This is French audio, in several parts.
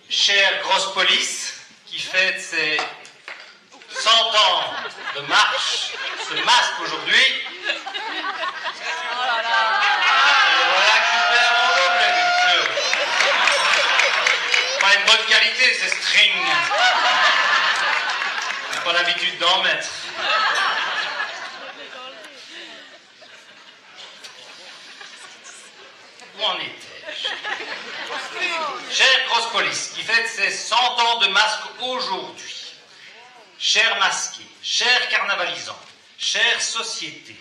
Chère grosse police, qui fête ses 100 ans de marche, se masque aujourd'hui. Et voilà que je perds mon double, monsieur. Pas une bonne qualité, ces strings. J'ai pas l'habitude d'en mettre. Où en étais-je? Chère grosse police, qui fête ses 100 ans de masque aujourd'hui. Chers masqués, chers carnavalisants, chère société,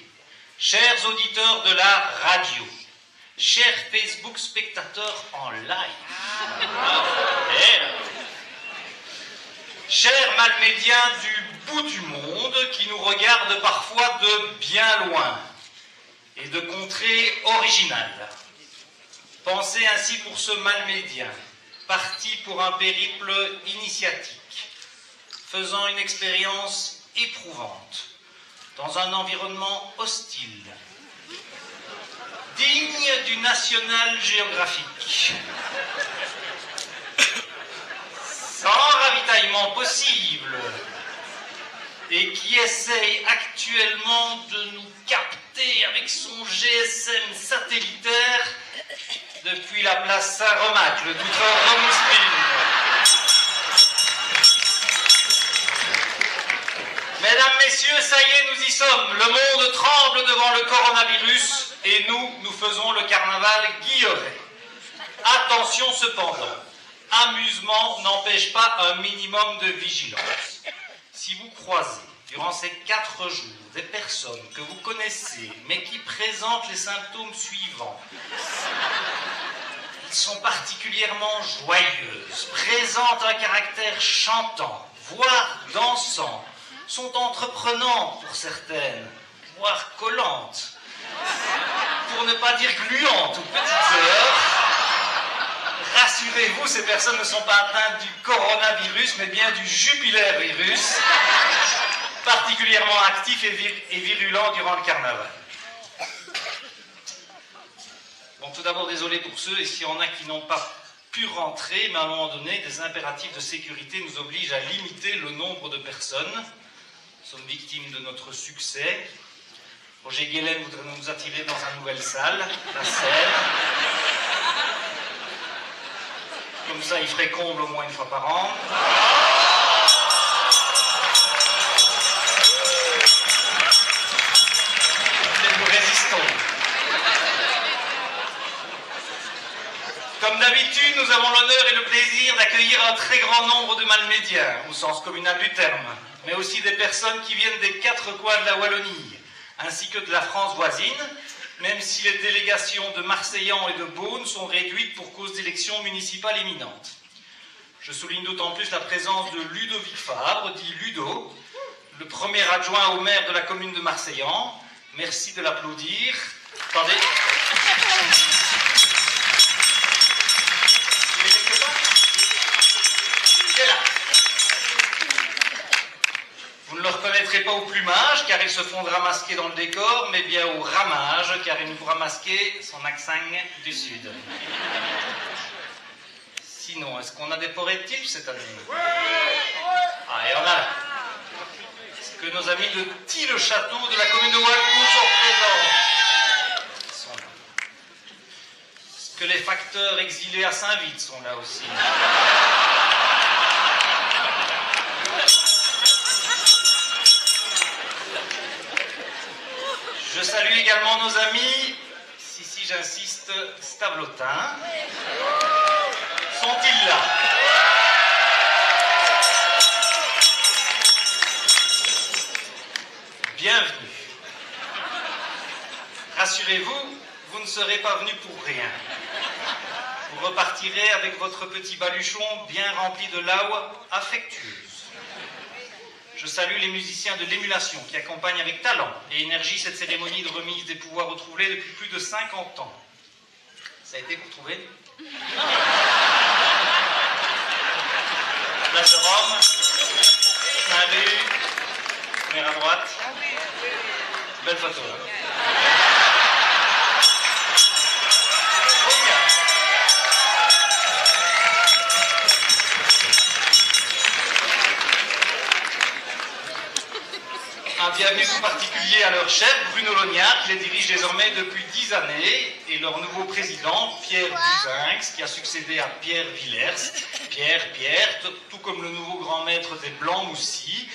chers auditeurs de la radio, chers Facebook spectateurs en live, chers malmédiens du bout du monde qui nous regardent parfois de bien loin et de contrées originales. Pensez ainsi pour ce malmédien, parti pour un périple initiatique, faisant une expérience éprouvante, dans un environnement hostile, digne du National Geographic, sans ravitaillement possible, et qui essaye actuellement de nous capter avec son GSM satellitaire depuis la place Saint-Romac, le d'Outre-Remouspine. Mesdames, messieurs, ça y est, nous y sommes. Le monde tremble devant le coronavirus et nous faisons le carnaval guilleret. Attention cependant, amusement n'empêche pas un minimum de vigilance. Si vous croisez durant ces 4 jours des personnes que vous connaissez mais qui présentent les symptômes suivants, ils sont particulièrement joyeuses, présentent un caractère chantant, voire dansant, sont entreprenantes pour certaines, voire collantes, pour ne pas dire gluantes ou petites heures. Rassurez-vous, ces personnes ne sont pas atteintes du coronavirus, mais bien du Jupiler virus, particulièrement actif et virulent durant le carnaval. Bon, tout d'abord, désolé pour ceux, et s'il y en a qui n'ont pas pu rentrer, mais à un moment donné, des impératifs de sécurité nous obligent à limiter le nombre de personnes. Nous sommes victimes de notre succès. Roger Guélène voudrait nous attirer dans une nouvelle salle, la Seine. Comme ça, il ferait comble au moins une fois par an. Et nous résistons. Comme d'habitude, nous avons l'honneur et le plaisir d'accueillir un très grand nombre de malmédiens, au sens communal du terme, mais aussi des personnes qui viennent des 4 coins de la Wallonie, ainsi que de la France voisine, même si les délégations de Marseillan et de Beaune sont réduites pour cause d'élections municipales imminentes. Je souligne d'autant plus la présence de Ludovic Fabre, dit Ludo, le premier adjoint au maire de la commune de Marseillan. Merci de l'applaudir. Attendez. Il est quelque part ? Il est là. Vous ne le reconnaîtrez pas au plumage, car il se fondra masqué dans le décor, mais bien au ramage, car il nous pourra masquer son accent du Sud. Sinon, est-ce qu'on a des porrets-types cette année? Ah, et on a là. Est-ce que nos amis de Tille-le-Château de la commune de Walcourt sont présents? Ils sont là. Est-ce que les facteurs exilés à Saint-Vite sont là aussi? Je salue également nos amis, si j'insiste, stavelotins. Sont-ils là? Bienvenue. Rassurez-vous, vous ne serez pas venus pour rien. Vous repartirez avec votre petit baluchon bien rempli de laue affectueuse. Je salue les musiciens de l'émulation qui accompagnent avec talent et énergie cette cérémonie de remise des pouvoirs retrouvelés depuis plus de 50 ans. Ça a été pour trouver? Place de Rome, Saint-Louis, première à droite. Belle photo, là. bienvenue tout particulier à leur chef, Bruno Lognard, qui les dirige désormais depuis 10 années, et leur nouveau président, Pierre Duzinx, qui a succédé à Pierre Villers. Pierre, tout comme le nouveau grand maître des Blancs-Moussis,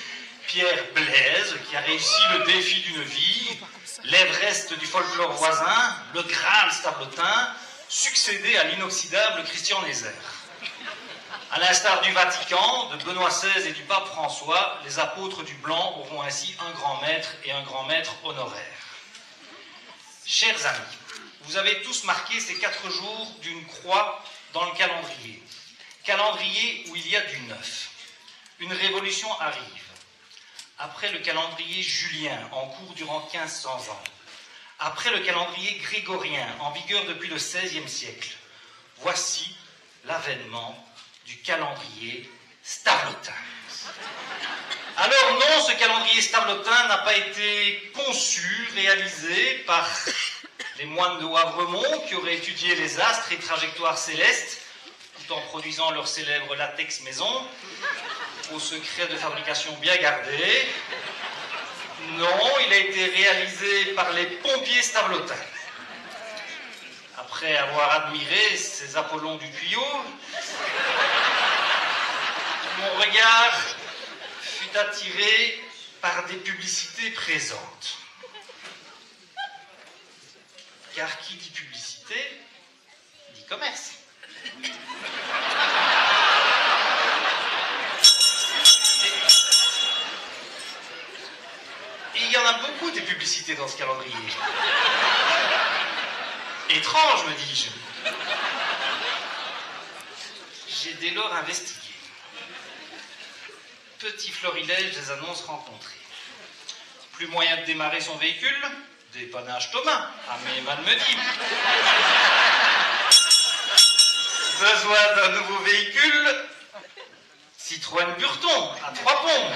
Pierre Blaise, qui a réussi le défi d'une vie, l'Everest du folklore voisin, le Graal stablotin, succédé à l'inoxydable Christian Nézère. À l'instar du Vatican, de Benoît XVI et du pape François, les apôtres du blanc auront ainsi un grand maître et un grand maître honoraire. Chers amis, vous avez tous marqué ces 4 jours d'une croix dans le calendrier. Calendrier où il y a du neuf. Une révolution arrive. Après le calendrier julien, en cours durant 1500 ans. Après le calendrier grégorien, en vigueur depuis le XVIe siècle. Voici l'avènement du calendrier stavlotin. Alors non, ce calendrier stavlotin n'a pas été conçu, réalisé par les moines de Wavremont qui auraient étudié les astres et trajectoires célestes tout en produisant leur célèbre latex maison, au secret de fabrication bien gardé. Non, il a été réalisé par les pompiers stavlotins. Après avoir admiré ces Apollons du tuyau, mon regard fut attiré par des publicités présentes. Car qui dit publicité, dit commerce. Et il y en a beaucoup des publicités dans ce calendrier. Étrange, me dis-je. J'ai dès lors investigué. Petit florilège des annonces rencontrées. Plus moyen de démarrer son véhicule, dépannage Thomas, à Malmedy. Besoin d'un nouveau véhicule, Citroën Burton, à Trois-Ponts.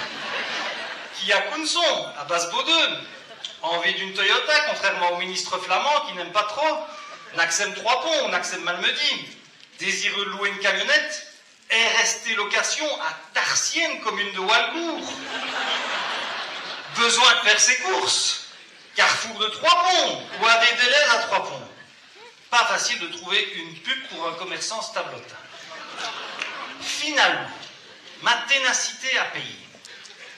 Kia Kunson, à Basse-Baudeux. Envie d'une Toyota, contrairement au ministre flamand qui n'aime pas trop. Naxem Trois-Ponts, Naxem Malmedy. Désireux de louer une camionnette, RST Location à Tarsienne, commune de Walcourt. Besoin de faire ses courses, Carrefour de Trois-Ponts ou à des Deleuze à Trois-Ponts. Pas facile de trouver une pub pour un commerçant stablotin. Finalement, ma ténacité a payé.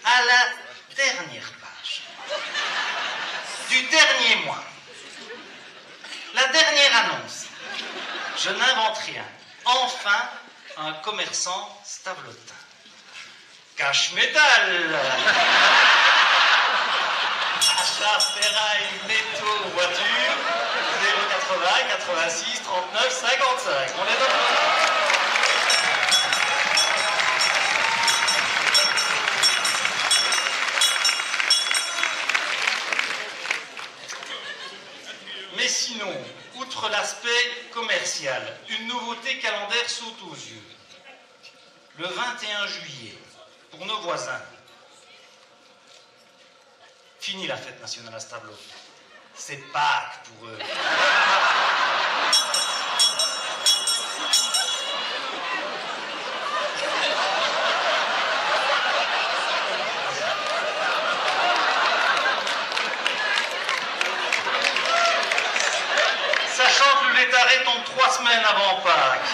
À la dernière page du dernier mois, la dernière annonce, je n'invente rien. Enfin, un commerçant stablotin. Cache métal. Achat, ferraille, métaux, voiture, 080 86 39 55. On les donne. Mais sinon, outre l'aspect commercial, une nouveauté calendaire saute aux yeux. Le 21 juillet, pour nos voisins, fini la fête nationale à Stablo. C'est Pâques pour eux. Sachant que le létaré tombe 3 semaines avant Pâques.